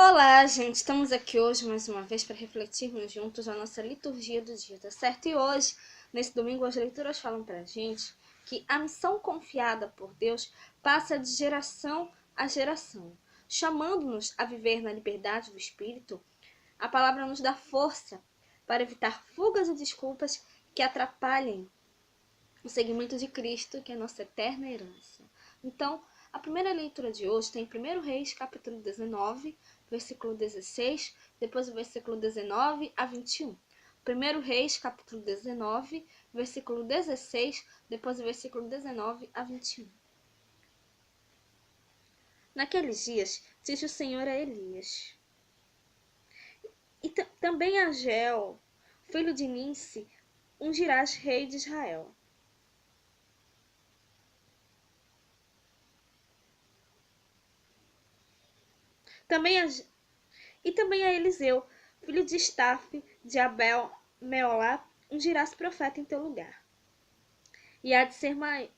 Olá, gente! Estamos aqui hoje mais uma vez para refletirmos juntos a nossa liturgia do dia, tá certo? E hoje, nesse domingo, as leituras falam pra gente que a missão confiada por Deus passa de geração a geração, chamando-nos a viver na liberdade do Espírito. A palavra nos dá força para evitar fugas e desculpas que atrapalhem o seguimento de Cristo, que é a nossa eterna herança. Então, a primeira leitura de hoje tem 1 Reis, capítulo 19, versículo 16, depois o versículo 19 a 21. 1 Reis, capítulo 19, versículo 16, depois o versículo 19 a 21. Naqueles dias, disse o Senhor a Elias, e também a Geel, filho de Ninsi, ungirás rei de Israel. Também a Eliseu, filho de Stafe, de Abel-Meolá, ungirás profeta em teu lugar. E há de ser maior.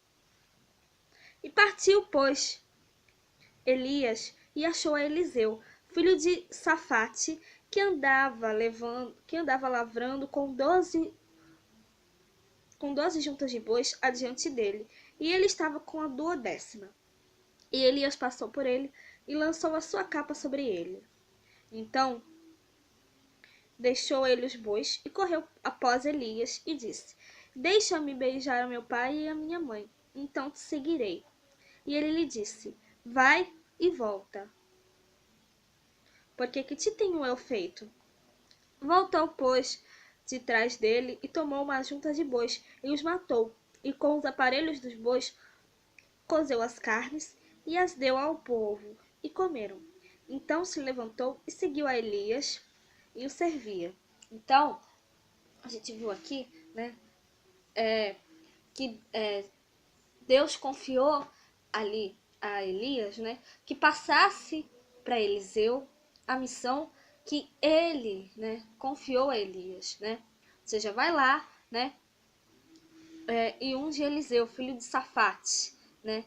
E partiu, pois, Elias e achou a Eliseu, filho de Safate, que andava lavrando com 12 juntas de bois adiante dele, e ele estava com a 12ª. E Elias passou por ele e lançou a sua capa sobre ele. Então deixou ele os bois e correu após Elias e disse: Deixa-me beijar o meu pai e a minha mãe, então te seguirei. E ele lhe disse: Vai e volta. Porque que te tenho eu feito? Voltou, pois, de trás dele e tomou uma junta de bois e os matou, e com os aparelhos dos bois cozeu as carnes e as deu ao povo, e comeram. Então se levantou e seguiu a Elias e o servia. Então, a gente viu aqui, né, que Deus confiou ali a Elias, né, que passasse para Eliseu a missão que ele, né, confiou a Elias, né? Ou seja, vai lá, né, e unge Eliseu, filho de Safate, né,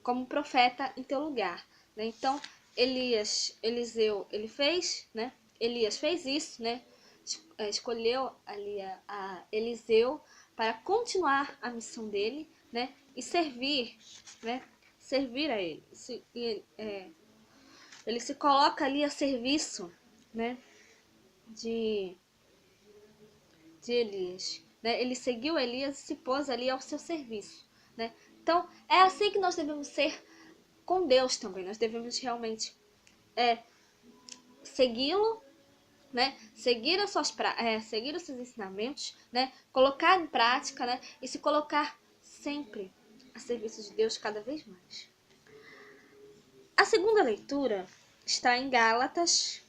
como profeta em teu lugar, né? Então, Eliseu, ele fez, né? Elias fez isso, né? Escolheu ali a Eliseu para continuar a missão dele, né? E servir, né? Servir a ele. Ele se coloca ali a serviço, né? De Elias, né? Ele seguiu Elias e se pôs ali ao seu serviço, né? Então, é assim que nós devemos ser com Deus também. Nós devemos realmente segui-lo, né? Seguir os seus ensinamentos, né? Colocar em prática, né? E se colocar sempre a serviço de Deus cada vez mais. A segunda leitura está em Gálatas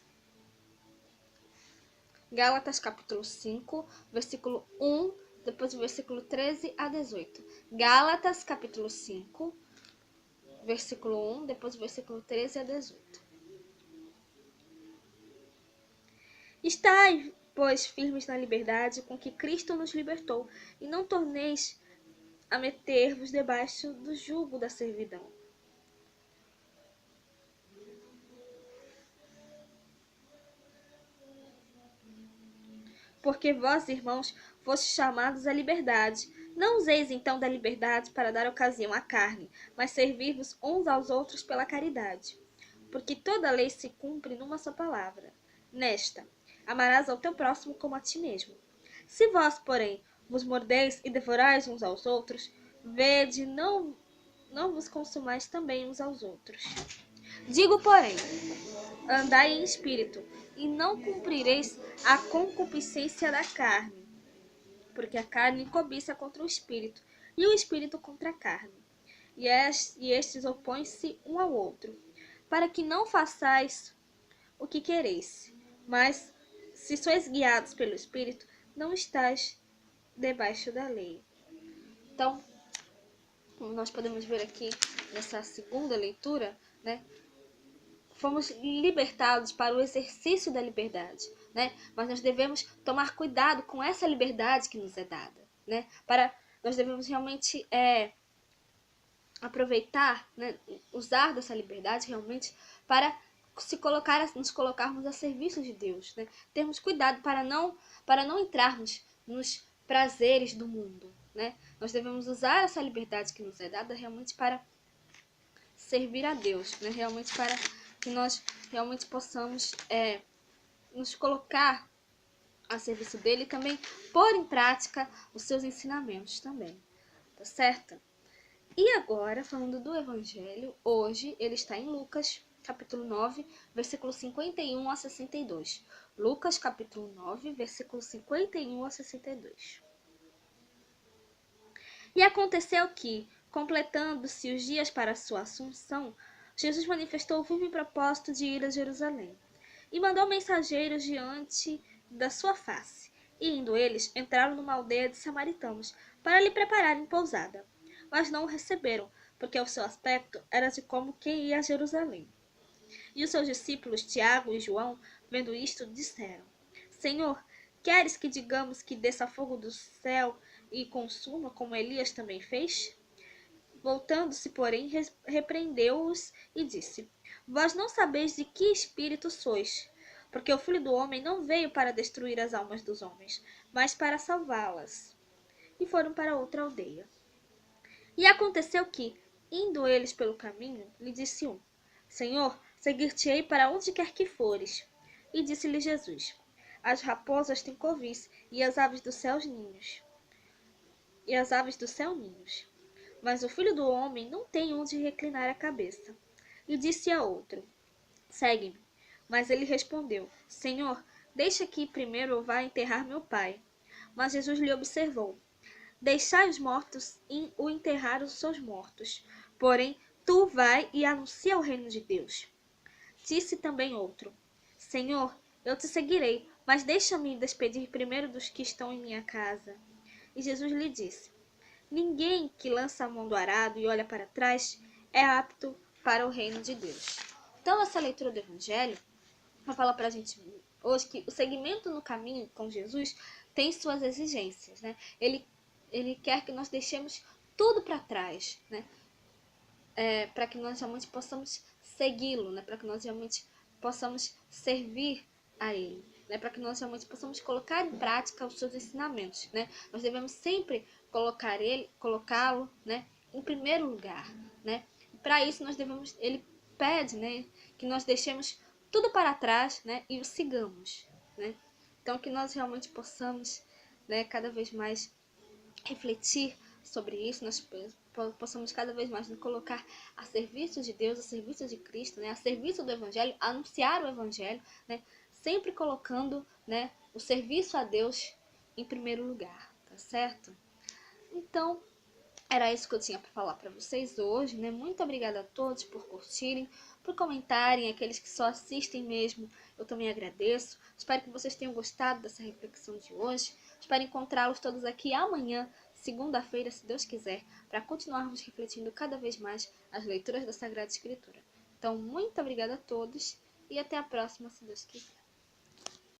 capítulo 5, versículo 1, depois o versículo 13 a 18. Gálatas capítulo 5, versículo 1, depois o versículo 13 a 18. Estai, pois, firmes na liberdade com que Cristo nos libertou, e não torneis a meter-vos debaixo do jugo da servidão. Porque vós, irmãos, fostes chamados à liberdade. Não useis então da liberdade para dar ocasião à carne, mas servir-vos uns aos outros pela caridade. Porque toda a lei se cumpre numa só palavra. Nesta, amarás ao teu próximo como a ti mesmo. Se vós, porém, vos mordeis e devorais uns aos outros, vede, não vos consumais também uns aos outros. Digo, porém, andai em espírito, e não cumprireis a concupiscência da carne, porque a carne cobiça contra o espírito, e o espírito contra a carne. E estes opõem-se um ao outro, para que não façais o que quereis. Mas, se sois guiados pelo espírito, não estáis debaixo da lei. Então, como nós podemos ver aqui nessa segunda leitura, né? Fomos libertados para o exercício da liberdade, né? Mas nós devemos tomar cuidado com essa liberdade que nos é dada, né? Nós devemos realmente aproveitar, né? Usar dessa liberdade realmente para nos colocarmos a serviço de Deus, né? Termos cuidado para não entrarmos nos prazeres do mundo, né? Nós devemos usar essa liberdade que nos é dada realmente para servir a Deus, né? Realmente para que nós realmente possamos nos colocar a serviço dele e também pôr em prática os seus ensinamentos também, tá certo? E agora, falando do Evangelho, hoje ele está em Lucas, capítulo 9, versículo 51 a 62. Lucas, capítulo 9, versículo 51 a 62. E aconteceu que, completando-se os dias para a sua assunção, Jesus manifestou o firme propósito de ir a Jerusalém, e mandou mensageiros diante da sua face. E indo eles, entraram numa aldeia de samaritanos, para lhe prepararem pousada. Mas não o receberam, porque o seu aspecto era de como quem ia a Jerusalém. E os seus discípulos, Tiago e João, vendo isto, disseram: Senhor, queres que digamos que desça fogo do céu e consuma, como Elias também fez? Voltando-se, porém, repreendeu-os e disse: Vós não sabeis de que espírito sois, porque o Filho do Homem não veio para destruir as almas dos homens, mas para salvá-las. E foram para outra aldeia. E aconteceu que, indo eles pelo caminho, lhe disse um: Senhor, seguir-te-ei para onde quer que fores. E disse-lhe Jesus: As raposas têm covis, e as aves do céu ninhos. E as aves do céu ninhos. Mas o Filho do Homem não tem onde reclinar a cabeça. E disse a outro: Segue-me. Mas ele respondeu: Senhor, deixa que primeiro eu vá enterrar meu pai. Mas Jesus lhe observou: Deixai os mortos o enterrar os seus mortos. Porém, tu vai e anuncia o reino de Deus. Disse também outro: Senhor, eu te seguirei, mas deixa-me despedir primeiro dos que estão em minha casa. E Jesus lhe disse: Ninguém que lança a mão do arado e olha para trás é apto para o reino de Deus. Então, essa leitura do Evangelho vai falar para a gente hoje que o segmento no caminho com Jesus tem suas exigências, né? Ele quer que nós deixemos tudo para trás, né? Para que nós realmente possamos segui-lo, né? Para que nós realmente possamos servir a Ele, né? Para que nós realmente possamos colocar em prática os seus ensinamentos, né? Nós devemos sempre colocá-lo, né? Em primeiro lugar, né? Para isso ele pede, né? Que nós deixemos tudo para trás, né? E o sigamos, né? Então que nós realmente possamos, né? Cada vez mais refletir sobre isso, nós possamos cada vez mais nos colocar a serviço de Deus, a serviço de Cristo, né, a serviço do Evangelho, anunciar o Evangelho, né, sempre colocando, né, o serviço a Deus em primeiro lugar, tá certo? Então, era isso que eu tinha para falar para vocês hoje, né? Muito obrigada a todos por curtirem, por comentarem, aqueles que só assistem mesmo, eu também agradeço. Espero que vocês tenham gostado dessa reflexão de hoje. Espero encontrá-los todos aqui amanhã, segunda-feira, se Deus quiser, para continuarmos refletindo cada vez mais as leituras da Sagrada Escritura. Então, muito obrigada a todos e até a próxima, se Deus quiser.